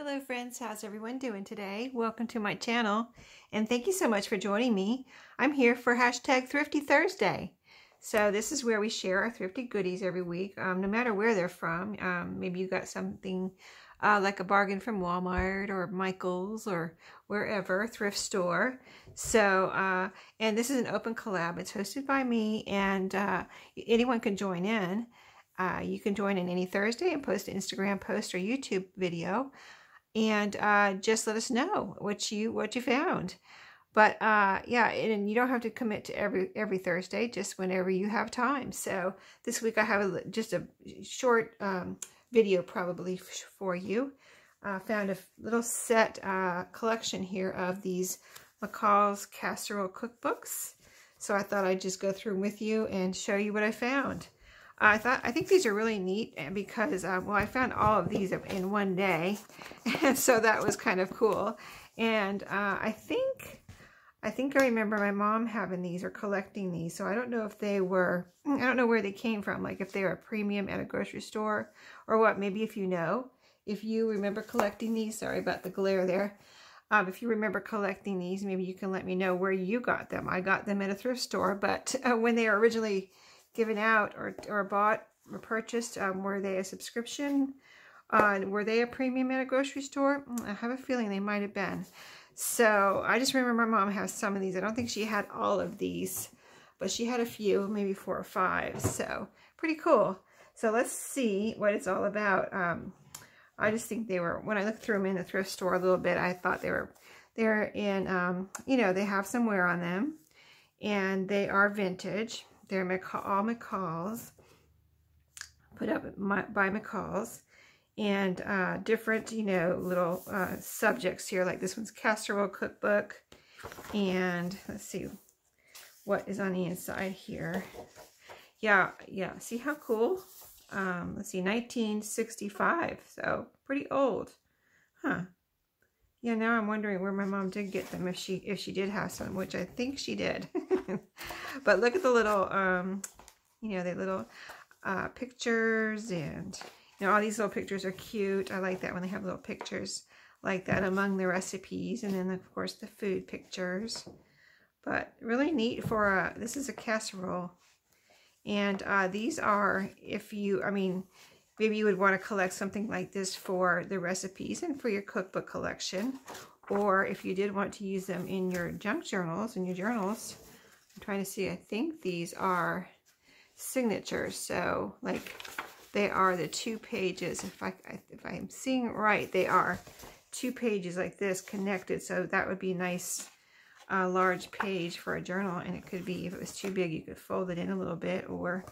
Hello friends, how's everyone doing today? Welcome to my channel and thank you so much for joining me. I'm here for hashtag Thrifty Thursday. So this is where we share our thrifty goodies every week, no matter where they're from. Maybe you got something like a bargain from Walmart or Michael's or wherever, thrift store. So, and this is an open collab. It's hosted by me and anyone can join in. You can join in any Thursday and post an Instagram post or YouTube video. And just let us know what you found. But yeah, and you don't have to commit to every Thursday, just whenever you have time. So this week I have just a short video probably for you. Found a little set collection here of these Mccall's Casserole cookbooks. So I thought I'd just go through them with you and show you what I found. I think these are really neat because, well, I found all of these in one day, and so that was kind of cool. And I think I remember my mom having these or collecting these, so I don't know if they were, I don't know where they came from, like if they were a premium at a grocery store or what. Maybe if you know, if you remember collecting these, sorry about the glare there. If you remember collecting these, maybe you can let me know where you got them. I got them at a thrift store, but when they were originally given out or bought or purchased, were they a subscription? Were they a premium at a grocery store? I have a feeling they might have been. So I just remember my mom has some of these. I don't think she had all of these, but she had a few, maybe 4 or 5. So pretty cool. So let's see what it's all about. I just think they were, when I looked through them in the thrift store a little bit, I thought they're in, you know, they have some wear on them and they are vintage. They're all Mccall's, put up by Mccall's, and different, you know, little subjects here. Like this one's Casserole cookbook, and let's see what is on the inside here. Yeah, see how cool? Let's see, 1965, so pretty old, huh? Yeah, now I'm wondering where my mom did get them, if she did have some, which I think she did. But look at the little, you know, the little pictures, and, you know, all these little pictures are cute. I like that when they have little pictures like that among the recipes, and then, of course, the food pictures. But really neat for, this is a casserole. And these are, if you, I mean, maybe you would want to collect something like this for the recipes and for your cookbook collection. Or if you did want to use them in your junk journals, I'm trying to see, I think these are signatures. So, like, they are the 2 pages. If I'm seeing it right, they are 2 pages like this connected. So that would be a nice large page for a journal. And it could be, if it was too big, you could fold it in a little bit, or,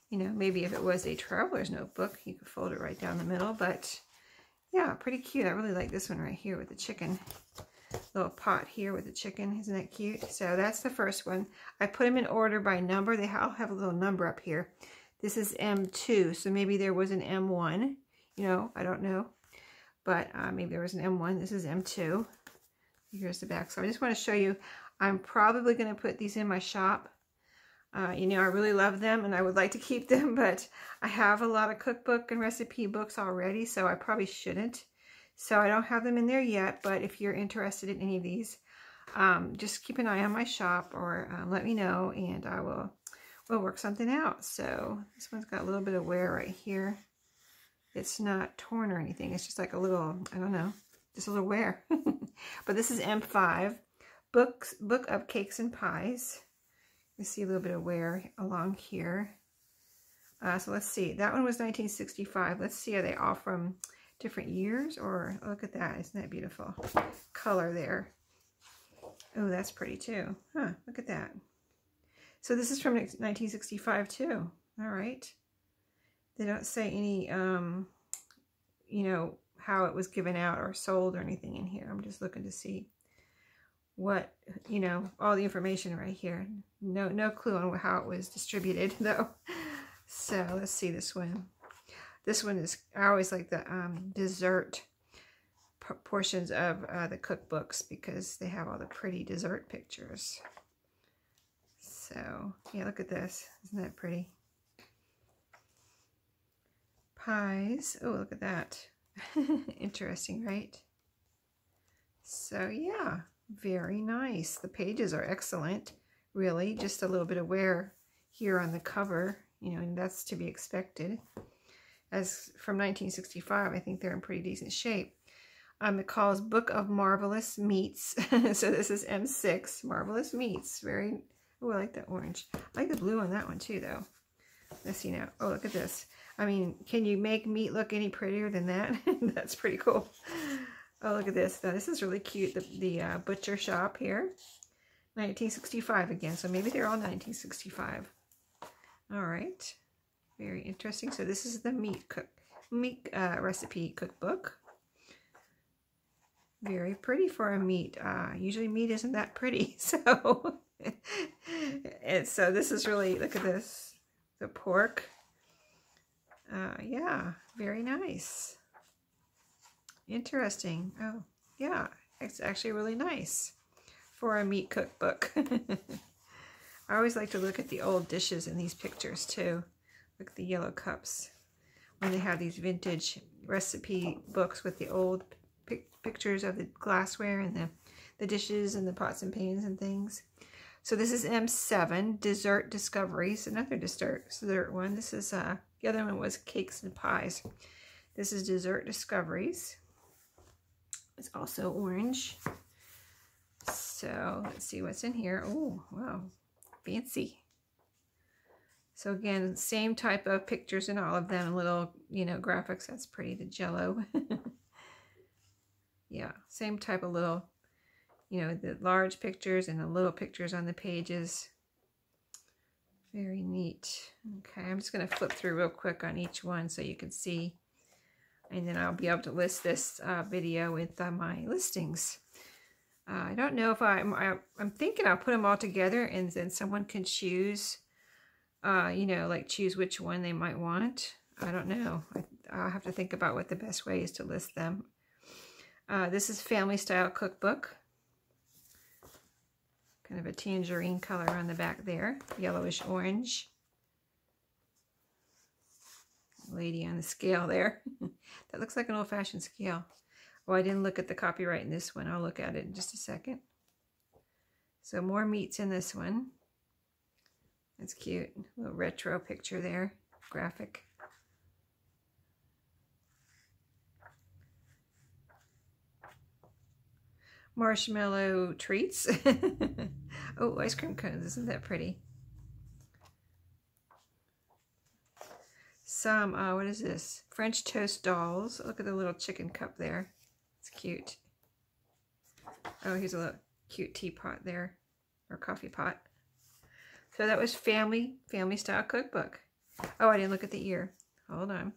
you know, maybe if it was a traveler's notebook, you could fold it right down the middle. But yeah, pretty cute. I really like this one right here with the chicken. Little pot here with the chicken. Isn't that cute? So that's the first one. I put them in order by number. They all have a little number up here. This is M2, so maybe there was an M1. You know, I don't know. But maybe there was an M1. This is M2. Here's the back. So I just want to show you. I'm probably going to put these in my shop. You know, I really love them and I would like to keep them, but I have a lot of cookbook and recipe books already, so I probably shouldn't. So I don't have them in there yet, but if you're interested in any of these, just keep an eye on my shop, or let me know and I will we'll work something out. So this one's got a little bit of wear right here. It's not torn or anything. It's just like a little, I don't know, just a little wear. But this is M5, Book of Cakes and Pies. You see a little bit of wear along here. So let's see. That one was 1965. Let's see, are they all from different years? Or look at that. Isn't that beautiful? Color there. Oh, that's pretty too. Huh, look at that. So this is from 1965 too. All right. They don't say any, you know, how it was given out or sold or anything in here. I'm just looking to see what, you know, all the information right here. No clue on how it was distributed though. So let's see this one. This one is, I always like the dessert portions of the cookbooks because they have all the pretty dessert pictures. So yeah, look at this. Isn't that pretty? Pies. Oh, look at that. Interesting, right? So yeah, very nice. The pages are excellent, really. Just a little bit of wear here on the cover, you know, and that's to be expected. As from 1965, I think they're in pretty decent shape. Mccall's Book of Marvelous Meats. So this is M6, Marvelous Meats. Very, oh, I like that orange. I like the blue on that one too, though. Let's see now. Oh, look at this. I mean, can you make meat look any prettier than that? That's pretty cool. Oh, look at this. Now, this is really cute. The butcher shop here. 1965 again. So maybe they're all 1965. All right. Very interesting. So this is the meat recipe cookbook. Very pretty for a meat. Usually meat isn't that pretty. So, and so this is really, look at this. The pork. Yeah, very nice. Interesting. Oh, yeah, it's actually really nice for a meat cookbook. I always like to look at the old dishes in these pictures too. Look at the yellow cups. When they have these vintage recipe books with the old pictures of the glassware and the dishes and the pots and pans and things. So this is M7, Dessert Discoveries, another dessert one. This is, the other one was Cakes and Pies. This is Dessert Discoveries. It's also orange. So let's see what's in here. Oh, wow, fancy. So again, same type of pictures in all of them, little, you know, graphics. That's pretty, the jello. Yeah, same type of little, you know, the large pictures and the little pictures on the pages. Very neat. Okay, I'm just going to flip through real quick on each one so you can see. And then I'll be able to list this video with my listings. I don't know if I'm thinking I'll put them all together and then someone can choose, you know, like choose which one they might want. I don't know. I'll have to think about what the best way is to list them. This is Family Style Cookbook. Kind of a tangerine color on the back there. Yellowish orange. Lady on the scale there. That looks like an old-fashioned scale. Oh, I didn't look at the copyright in this one. I'll look at it in just a second. So more meats in this one. That's cute. A little retro picture there. Graphic. Marshmallow treats. Oh, ice cream cones. Isn't that pretty? Some, what is this? French toast dolls. Look at the little chicken cup there. It's cute. Oh, here's a little cute teapot there. Or coffee pot. So that was Family Style Cookbook. Oh, I didn't look at the year. Hold on.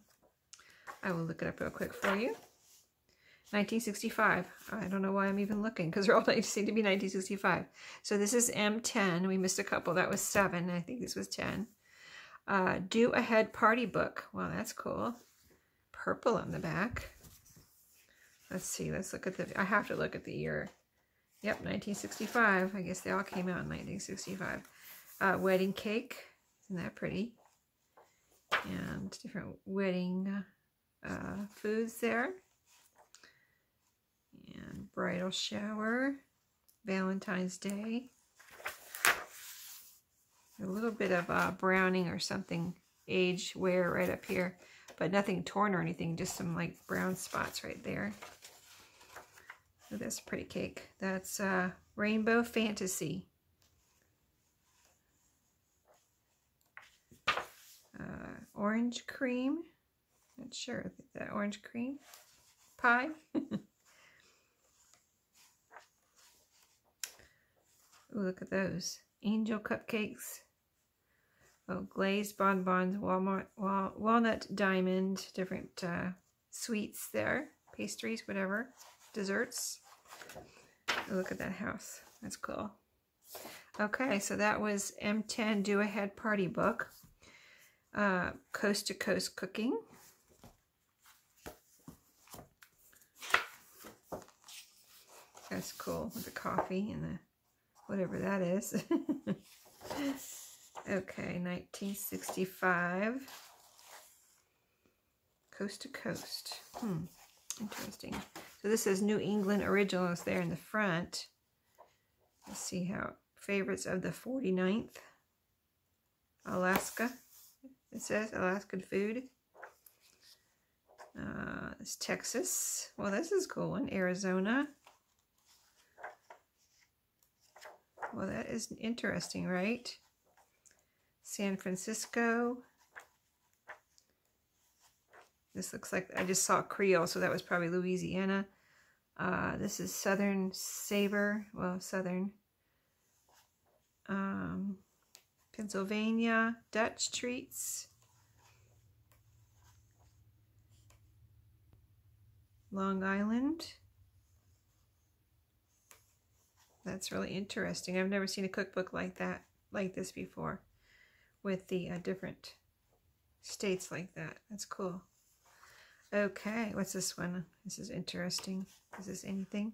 I will look it up real quick for you. 1965. I don't know why I'm even looking because they're all seem to be 1965. So this is M10. We missed a couple. That was 7. I think this was 10. Do Ahead Party Book. Wow, that's cool. Purple on the back. Let's see. Let's look at the... I have to look at the year. Yep, 1965. I guess they all came out in 1965. Wedding Cake. Isn't that pretty? And different wedding foods there. And Bridal Shower. Valentine's Day. A little bit of browning or something, age wear right up here, but nothing torn or anything, just some like brown spots right there. So that's a pretty cake. That's Rainbow Fantasy. Orange cream. Not sure. That orange cream pie. Ooh, look at those. Angel cupcakes. Oh, glazed bonbons, walnut diamond, different sweets there, pastries, whatever, desserts. Oh, look at that house. That's cool. Okay, so that was M10 Do Ahead Party Book. Coast to Coast Cooking. That's cool with the coffee and the whatever that is. Okay, 1965. Coast to Coast. Interesting. So this is New England Originals there in the front. Let's see how favorites of the 49th. Alaska. It says Alaskan food. It's Texas. Well, this is a cool one. Arizona. Well, that is interesting, right? San Francisco. This looks like, I just saw Creole, so that was probably Louisiana. This is Southern Savor. Well, Southern. Pennsylvania. Dutch Treats. Long Island. That's really interesting. I've never seen a cookbook like that, like this before, with the different states like that. That's cool. Okay, what's this one? This is interesting. Is this anything?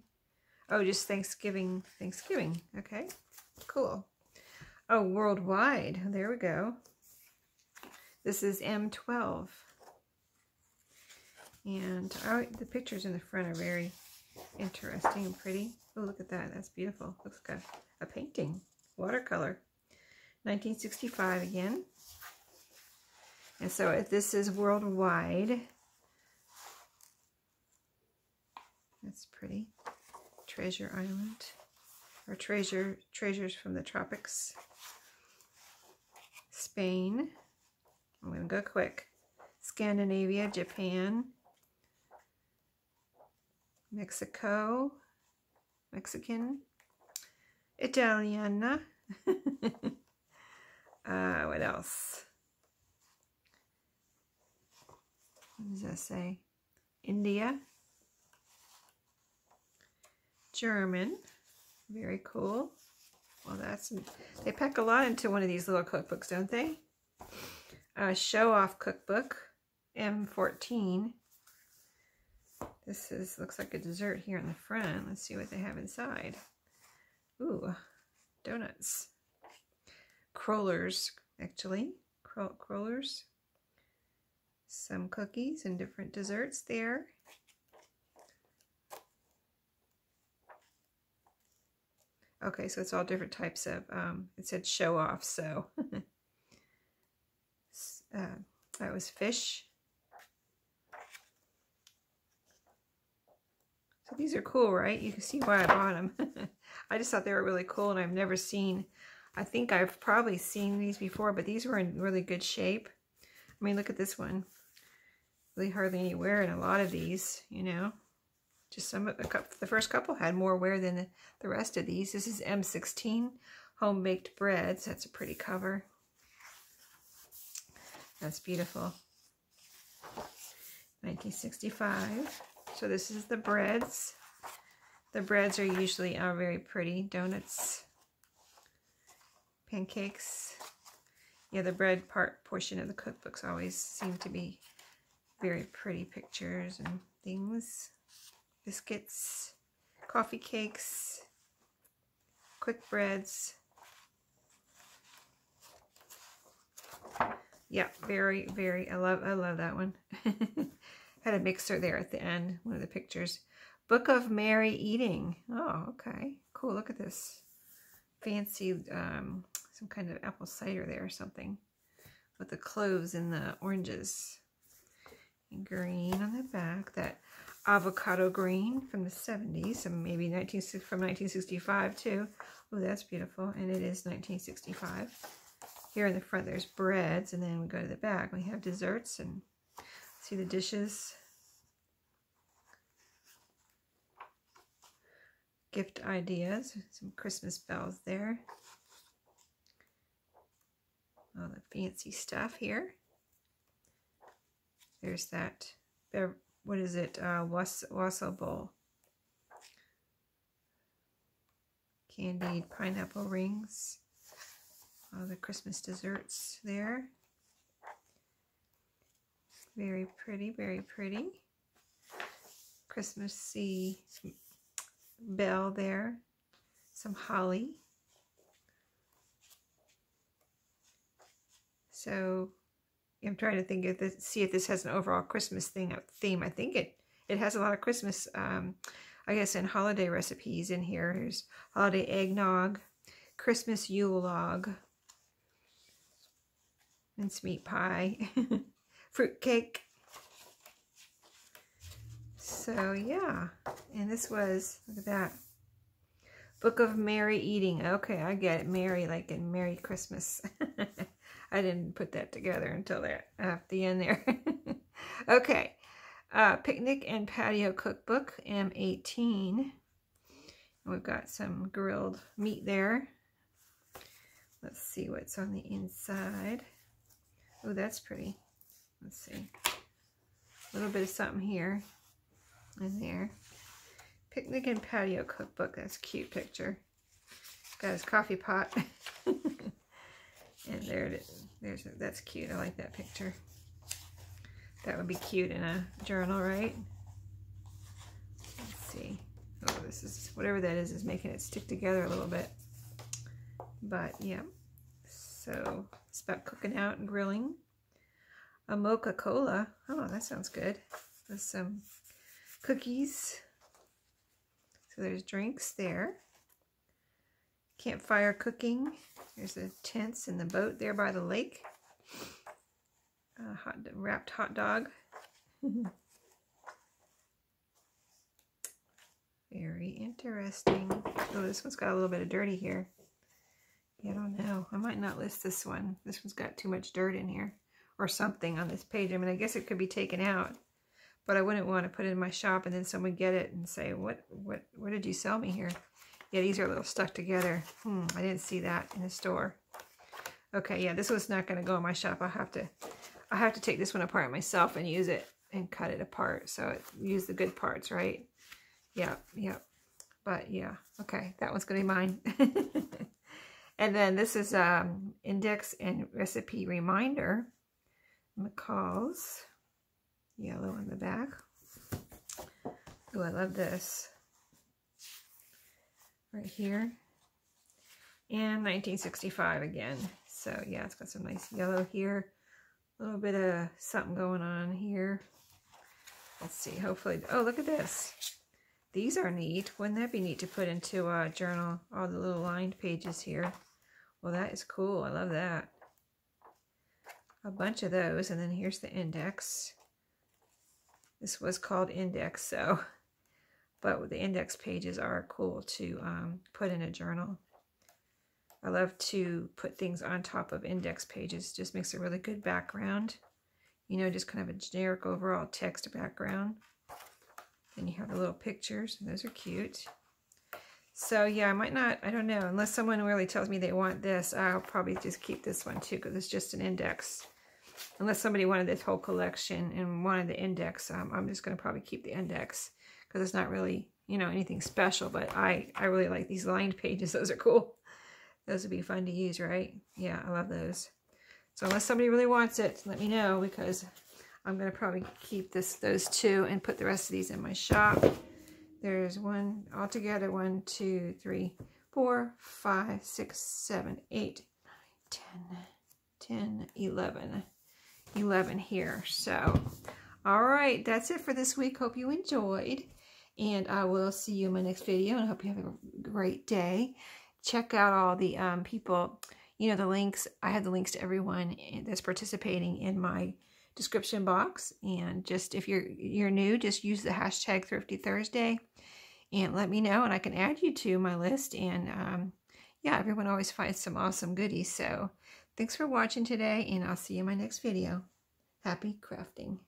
Oh, just Thanksgiving. Thanksgiving. Okay, cool. Oh, worldwide. There we go. This is M12. And the pictures in the front are very interesting and pretty. Oh, look at that. That's beautiful. Looks like a painting. Watercolor. 1965 again. And so if this is worldwide. That's pretty. Treasure Island. Or treasures from the tropics. Spain. I'm going to go quick. Scandinavia, Japan. Mexico, Mexican, Italiana. What else? What does that say? India, German. Very cool. Well, they pack a lot into one of these little cookbooks, don't they? Show Off Cookbook, M14. This looks like a dessert here in the front. Let's see what they have inside. Ooh, donuts. Crullers, actually. Crullers. Some cookies and different desserts there. Okay, so it's all different types of, it said show off, so. That was fish. So these are cool, right? You can see why I bought them. I just thought they were really cool, and I've never seen, I think I've probably seen these before, but these were in really good shape. I mean, look at this one. Really hardly any wear in a lot of these, you know. Just the first couple had more wear than the rest of these. This is M16, Home Baked Breads. That's a pretty cover. That's beautiful. 1965. So this is the breads. The breads are usually very pretty. Donuts, pancakes. Yeah, the bread portion of the cookbooks always seem to be very pretty pictures and things. Biscuits, coffee cakes, quick breads. Yeah, very, very, I love that one. Had a mixer there at the end, one of the pictures. Book of Merry Eating. Oh, okay. Cool, look at this. Fancy, some kind of apple cider there or something. With the cloves and the oranges. And green on the back. That avocado green from the 70s. And maybe from 1965 too. Oh, that's beautiful. And it is 1965. Here in the front there's breads. And then we go to the back. We have desserts and see the dishes. Gift ideas. Some Christmas bells there. All the fancy stuff here. There's that, what is it? Wassail bowl. Candied pineapple rings. All the Christmas desserts there. Very pretty, very pretty. Christmassy bell there. Some holly. So I'm trying to think see if this has an overall Christmas theme. I think it it has a lot of Christmas, I guess, and holiday recipes in here. There's holiday eggnog, Christmas Yule log, mincemeat pie, fruit cake. So yeah, and this was, look at that, Book of Merry Eating. Okay, I get it, Merry, like in Merry Christmas. I didn't put that together until that at the end there. Okay, Picnic and Patio Cookbook, M18. We've got some grilled meat there. Let's see what's on the inside. Oh, that's pretty. Let's see. A little bit of something here and there. Picnic and Patio Cookbook. That's a cute picture. Got his coffee pot. And there it is. That's cute. I like that picture. That would be cute in a journal, right? Let's see. Oh, this is, whatever that is making it stick together a little bit. But, yeah. So, it's about cooking out and grilling. A mocha cola. Oh, that sounds good. With some cookies. So there's drinks there. Campfire cooking. There's the tents and the boat there by the lake. Wrapped hot dog. Very interesting. Oh, this one's got a little bit of dirty here. Yeah, I don't know. I might not list this one. This one's got too much dirt in here. Or something on this page. I mean, I guess it could be taken out. But I wouldn't want to put it in my shop and then someone get it and say, what did you sell me here? Yeah, these are a little stuck together. I didn't see that in the store. Okay, yeah, this one's not going to go in my shop. I have to take this one apart myself and use it and cut it apart. So use the good parts, right? Yeah. But yeah, okay, that one's going to be mine. And then this is index and recipe reminder. Mccall's. Yellow on the back. Oh, I love this. Right here. And 1965 again. So yeah, it's got some nice yellow here. A little bit of something going on here. Let's see, hopefully. Oh, look at this. These are neat. Wouldn't that be neat to put into a journal? All the little lined pages here. Well, that is cool. I love that. A bunch of those. And then here's the index. This was called index, so, but the index pages are cool to put in a journal. I love to put things on top of index pages. Just makes a really good background. You know, just kind of a generic overall text background. And you have the little pictures. Those are cute. So yeah, I might not, I don't know, unless someone really tells me they want this, I'll probably just keep this one too, because it's just an index. Unless somebody wanted this whole collection and wanted the index, I'm just going to probably keep the index because it's not really, you know, anything special. But I really like these lined pages. Those are cool. Those would be fun to use, right? Yeah, I love those. So unless somebody really wants it, let me know because I'm going to probably keep those two and put the rest of these in my shop. There's one altogether, 1, 2, 3, 4, 5, 6, 7, 8, 9, 10, 11. 11 here. So, all right, that's it for this week. Hope you enjoyed, and I will see you in my next video, and I hope you have a great day. Check out all the people, you know, the links. I have the links to everyone that's participating in my description box, and just if you're new, just use the hashtag Thrifty Thursday and let me know, and I can add you to my list. And yeah, everyone always finds some awesome goodies. So thanks for watching today, and I'll see you in my next video. Happy crafting.